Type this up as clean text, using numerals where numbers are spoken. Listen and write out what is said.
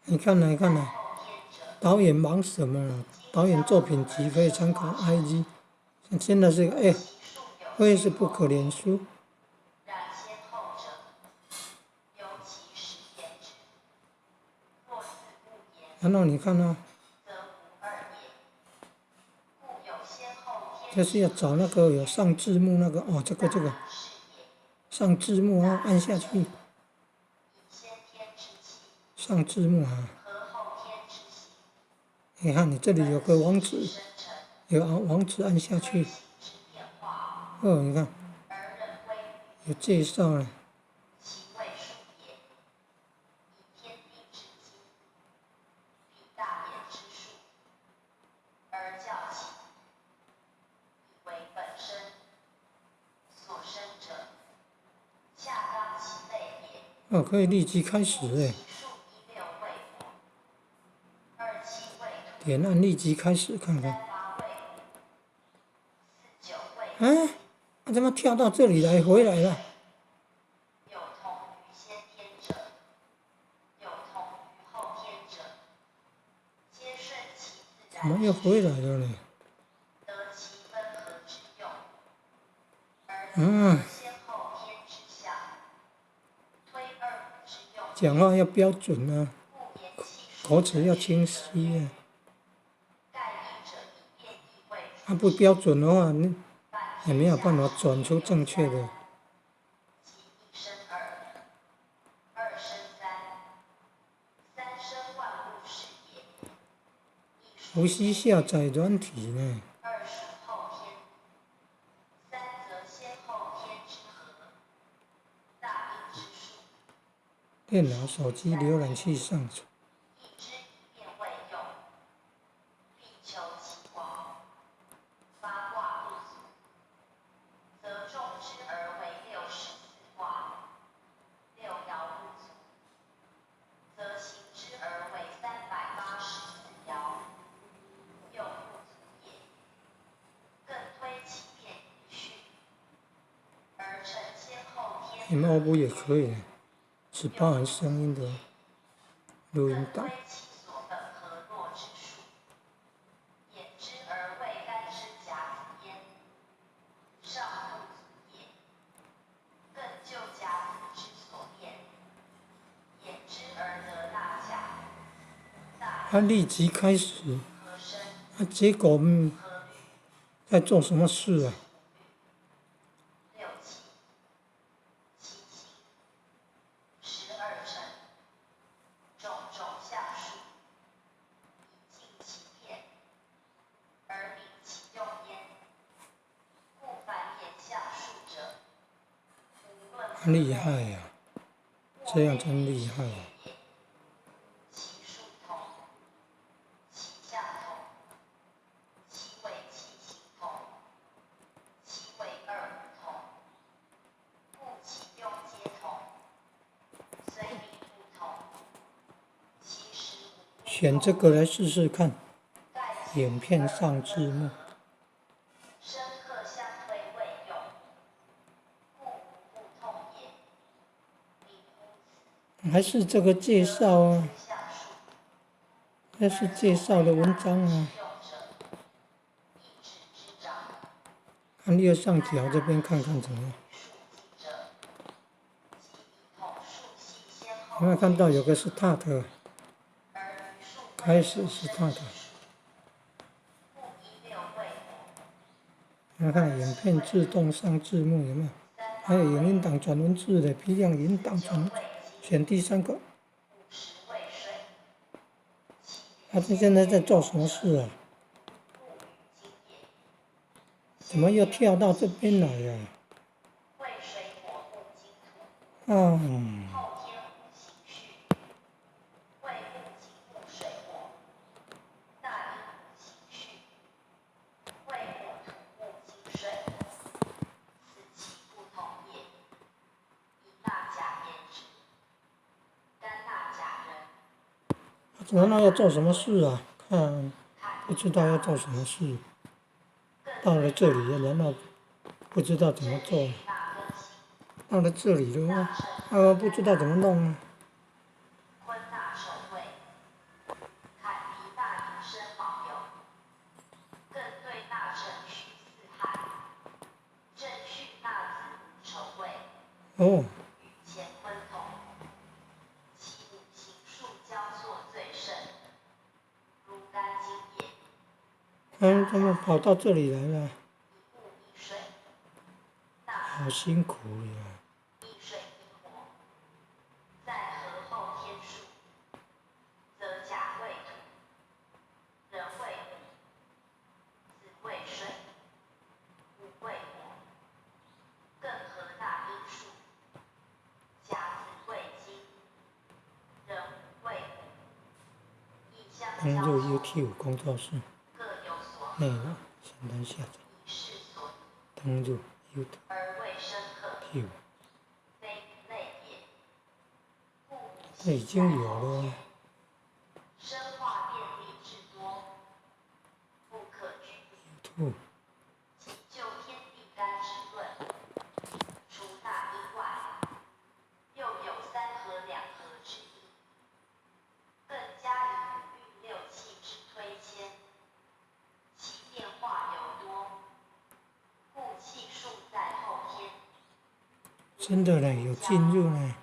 你看呢？你看呢？导演忙什么了？导演作品集可以参考 IG。现在是个Facebook 脸书。然后你看呢？这是要找那个有上字幕那个哦，这个上字幕啊，按下去。上字幕啊。你看，你这里有个网址，有网址按下去。哦，你看，有介绍了。哦，可以立即开始哎。点按立即开始看看。啊，他怎么跳到这里来回来了？怎么又回来了呢？讲话要标准啊，口齿要清晰啊。它不标准的话，你也没有办法转出正确的。无需下载软体呢。电脑、手机浏览器上传。MO5也可以，只包含声音的录音档。他立即开始，结果在做什么事啊？厉害呀，这样真厉害呀！选这个来试试看，影片上字幕。还是这个介绍啊，这是介绍的文章啊。看右上角这边看看怎么样？有没有看到有个start？开始start。看影片自动上字幕有没有？还有影音档转文字的批量影音档转文字，选第3个。他现在在做什么事啊？怎么又跳到这边来呀？怎么要做什么事啊？看，不知道要做什么事。到了这里，然后不知道怎么做。到了这里的话，不知道怎么弄啊。哦，乾坤同，其五行数交错最甚，如干金也。他们跑到这里来了，一木一水，好辛苦呀！一水一火，在河后天数，则甲未土，人未木，子未水，午未火，更合大因数，甲子未金，人午未午，亦相登入交错， YouTube 工作室各有所内容，简单下载。以是所宜，登入 YouTube，而未深刻，非类也。故五这已行经有在后了，天，生化变力之多，不可拘泥。 YouTube 即就天地干之论，除大因外，又有三合两合之意，更加以五运六气之推牵，其变化尤多，故气数在后天。真的呢，有进入呢。